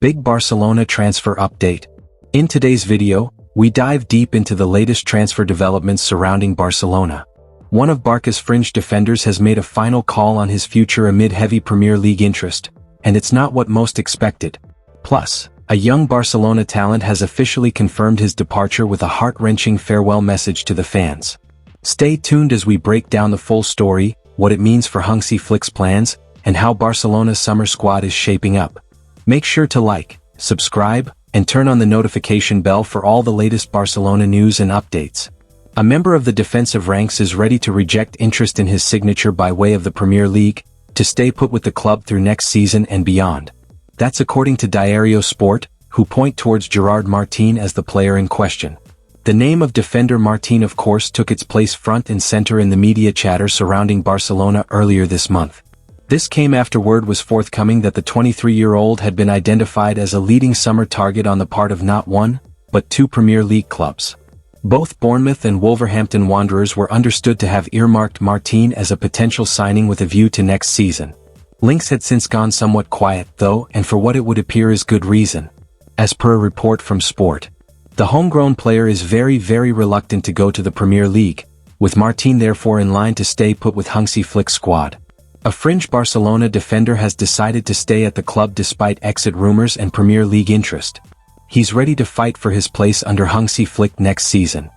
Big Barcelona transfer update. In today's video, we dive deep into the latest transfer developments surrounding Barcelona. One of Barca's fringe defenders has made a final call on his future amid heavy Premier League interest, and it's not what most expected. Plus, a young Barcelona talent has officially confirmed his departure with a heart-wrenching farewell message to the fans. Stay tuned as we break down the full story, what it means for Hansi Flick's plans, and how Barcelona's summer squad is shaping up. Make sure to like, subscribe, and turn on the notification bell for all the latest Barcelona news and updates. A member of the defensive ranks is ready to reject interest in his signature by way of the Premier League, to stay put with the club through next season and beyond. That's according to Diario Sport, who point towards Gerard Martín as the player in question. The name of defender Martín of course took its place front and center in the media chatter surrounding Barcelona earlier this month. This came after word was forthcoming that the 23-year-old had been identified as a leading summer target on the part of not one, but two Premier League clubs. Both Bournemouth and Wolverhampton Wanderers were understood to have earmarked Martín as a potential signing with a view to next season. Links had since gone somewhat quiet, though, and for what it would appear is good reason. As per a report from Sport, the homegrown player is very reluctant to go to the Premier League, with Martín therefore in line to stay put with Hansi Flick's squad. A fringe Barcelona defender has decided to stay at the club despite exit rumors and Premier League interest. He's ready to fight for his place under Hansi Flick next season.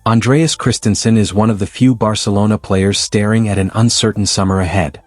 Andreas Christensen is one of the few Barcelona players staring at an uncertain summer ahead.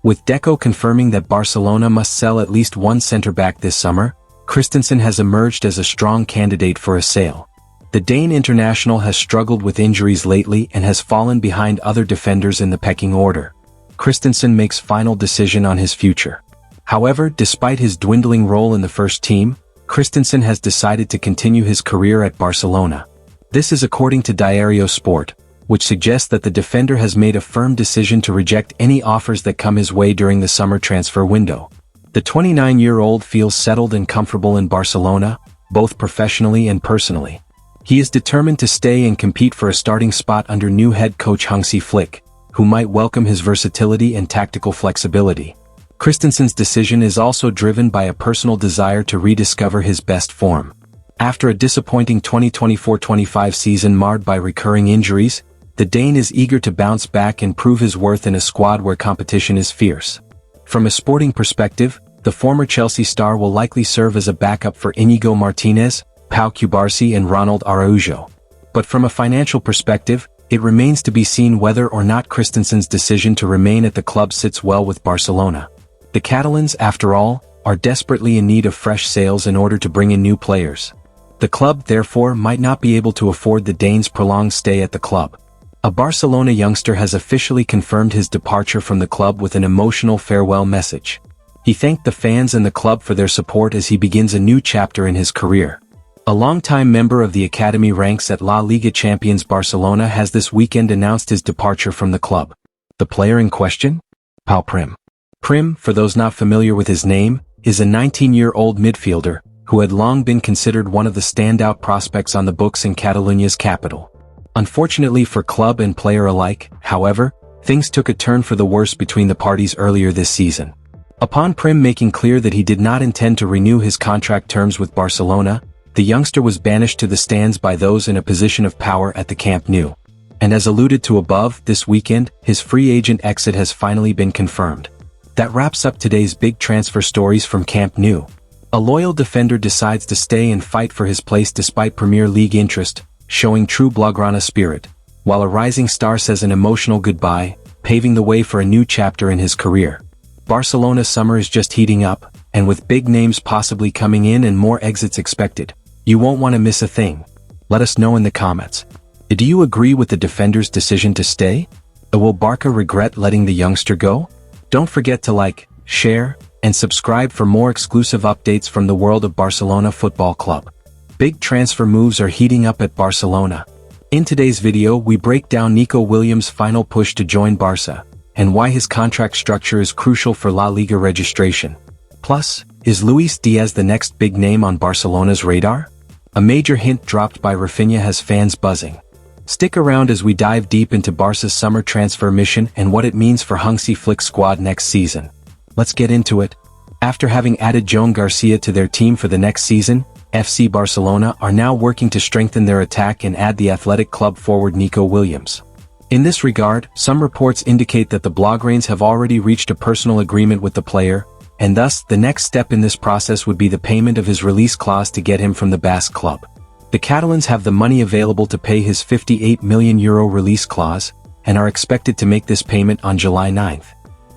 With Deco confirming that Barcelona must sell at least one centre-back this summer, Christensen has emerged as a strong candidate for a sale. The Dane international has struggled with injuries lately and has fallen behind other defenders in the pecking order. Christensen makes final decision on his future. However, despite his dwindling role in the first team, Christensen has decided to continue his career at Barcelona. This is according to Diario Sport, which suggests that the defender has made a firm decision to reject any offers that come his way during the summer transfer window. The 29-year-old feels settled and comfortable in Barcelona, both professionally and personally. He is determined to stay and compete for a starting spot under new head coach Hansi Flick, who might welcome his versatility and tactical flexibility. Christensen's decision is also driven by a personal desire to rediscover his best form. After a disappointing 2024-25 season marred by recurring injuries, the Dane is eager to bounce back and prove his worth in a squad where competition is fierce. From a sporting perspective, the former Chelsea star will likely serve as a backup for Íñigo Martínez, Pau Cubarsí and Ronald Araujo. But from a financial perspective, it remains to be seen whether or not Christensen's decision to remain at the club sits well with Barcelona. The Catalans, after all, are desperately in need of fresh sales in order to bring in new players. The club, therefore, might not be able to afford the Dane's prolonged stay at the club. A Barcelona youngster has officially confirmed his departure from the club with an emotional farewell message. He thanked the fans and the club for their support as he begins a new chapter in his career. A longtime member of the academy ranks at La Liga champions Barcelona has this weekend announced his departure from the club. The player in question? Pau Prim. Prim, for those not familiar with his name, is a 19-year-old midfielder, who had long been considered one of the standout prospects on the books in Catalonia's capital. Unfortunately for club and player alike, however, things took a turn for the worse between the parties earlier this season. Upon Prim making clear that he did not intend to renew his contract terms with Barcelona, the youngster was banished to the stands by those in a position of power at the Camp Nou. And as alluded to above, this weekend, his free agent exit has finally been confirmed. That wraps up today's big transfer stories from Camp Nou. A loyal defender decides to stay and fight for his place despite Premier League interest, showing true Blaugrana spirit, while a rising star says an emotional goodbye, paving the way for a new chapter in his career. Barcelona's summer is just heating up, and with big names possibly coming in and more exits expected, you won't want to miss a thing. Let us know in the comments. Do you agree with the defender's decision to stay? Or will Barca regret letting the youngster go? Don't forget to like, share, and subscribe for more exclusive updates from the world of Barcelona Football Club. Big transfer moves are heating up at Barcelona. In today's video, we break down Nico Williams' final push to join Barca, and why his contract structure is crucial for La Liga registration. Plus, is Luis Diaz the next big name on Barcelona's radar? A major hint dropped by Rafinha has fans buzzing. Stick around as we dive deep into Barca's summer transfer mission and what it means for Hansi Flick's squad next season. Let's get into it. After having added Joan Garcia to their team for the next season, FC Barcelona are now working to strengthen their attack and add the athletic club forward Nico Williams. In this regard, some reports indicate that the Blaugranes have already reached a personal agreement with the player, and thus the next step in this process would be the payment of his release clause to get him from the Basque club. The Catalans have the money available to pay his €58 million release clause, and are expected to make this payment on July 9th.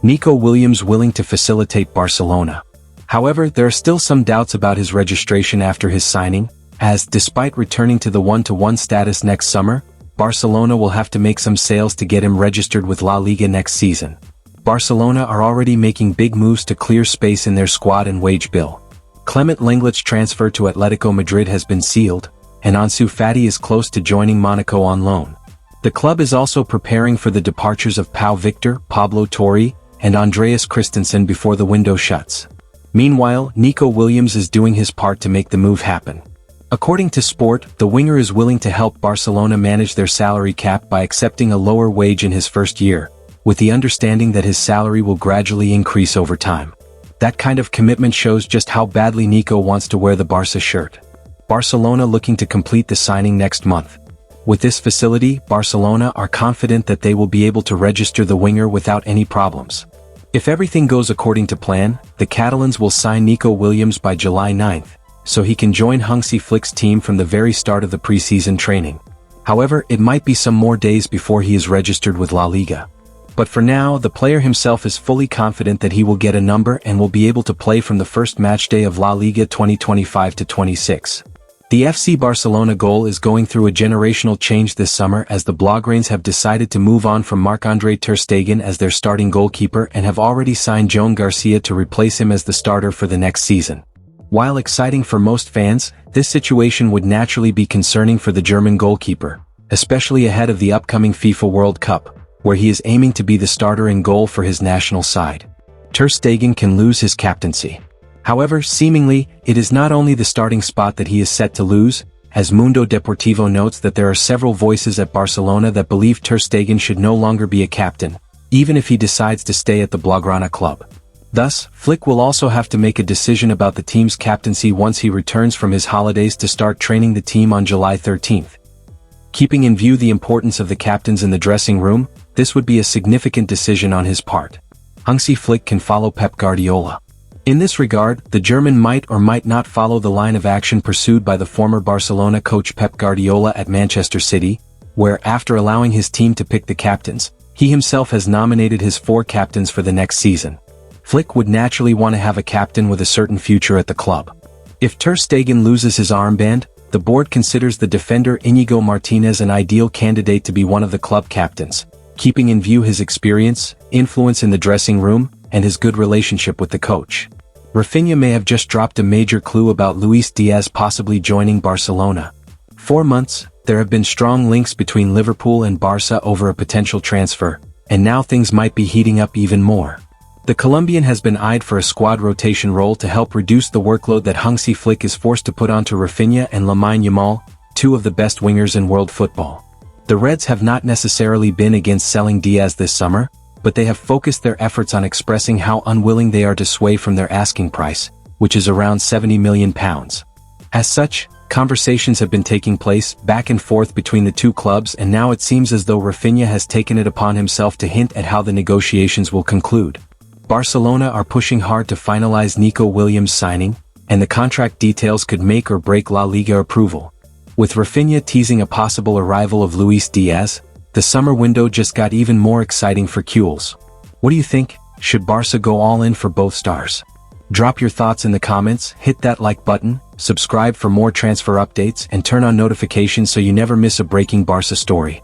Nico Williams willing to facilitate Barcelona. However, there are still some doubts about his registration after his signing, as, despite returning to the one-to-one status next summer, Barcelona will have to make some sales to get him registered with La Liga next season. Barcelona are already making big moves to clear space in their squad and wage bill. Clement Lenglet's transfer to Atletico Madrid has been sealed, and Ansu Fati is close to joining Monaco on loan. The club is also preparing for the departures of Pau Victor, Pablo Torre, and Andreas Christensen before the window shuts. Meanwhile, Nico Williams is doing his part to make the move happen. According to Sport, the winger is willing to help Barcelona manage their salary cap by accepting a lower wage in his first year, with the understanding that his salary will gradually increase over time. That kind of commitment shows just how badly Nico wants to wear the Barca shirt. Barcelona looking to complete the signing next month. With this facility, Barcelona are confident that they will be able to register the winger without any problems. If everything goes according to plan, the Catalans will sign Nico Williams by July 9th, so he can join Hansi Flick's team from the very start of the preseason training. However, it might be some more days before he is registered with La Liga. But for now, the player himself is fully confident that he will get a number and will be able to play from the first matchday of La Liga 2025-26. The FC Barcelona goal is going through a generational change this summer, as the Blaugranes have decided to move on from Marc-André ter Stegen as their starting goalkeeper and have already signed Joan Garcia to replace him as the starter for the next season. While exciting for most fans, this situation would naturally be concerning for the German goalkeeper, especially ahead of the upcoming FIFA World Cup, where he is aiming to be the starter in goal for his national side. Ter Stegen can lose his captaincy. However, seemingly, it is not only the starting spot that he is set to lose, as Mundo Deportivo notes that there are several voices at Barcelona that believe ter Stegen should no longer be a captain, even if he decides to stay at the Blaugrana club. Thus, Flick will also have to make a decision about the team's captaincy once he returns from his holidays to start training the team on July 13th. Keeping in view the importance of the captains in the dressing room, this would be a significant decision on his part. Hansi Flick can follow Pep Guardiola. In this regard, the German might or might not follow the line of action pursued by the former Barcelona coach Pep Guardiola at Manchester City, where, after allowing his team to pick the captains, he himself has nominated his 4 captains for the next season. Flick would naturally want to have a captain with a certain future at the club. If ter Stegen loses his armband, the board considers the defender Íñigo Martínez an ideal candidate to be one of the club captains, keeping in view his experience, influence in the dressing room, and his good relationship with the coach. Rafinha may have just dropped a major clue about Luis Diaz possibly joining Barcelona. 4 months, there have been strong links between Liverpool and Barca over a potential transfer, and now things might be heating up even more. The Colombian has been eyed for a squad rotation role to help reduce the workload that Hansi Flick is forced to put onto Rafinha and Lamine Yamal, 2 of the best wingers in world football. The Reds have not necessarily been against selling Diaz this summer, but they have focused their efforts on expressing how unwilling they are to sway from their asking price, which is around £70 million. As such, conversations have been taking place back and forth between the two clubs, and now it seems as though Rafinha has taken it upon himself to hint at how the negotiations will conclude. Barcelona are pushing hard to finalize Nico Williams' signing, and the contract details could make or break La Liga approval. With Rafinha teasing a possible arrival of Luis Diaz, the summer window just got even more exciting for Kules. What do you think? Should Barca go all in for both stars? Drop your thoughts in the comments, hit that like button, subscribe for more transfer updates, and turn on notifications so you never miss a breaking Barca story.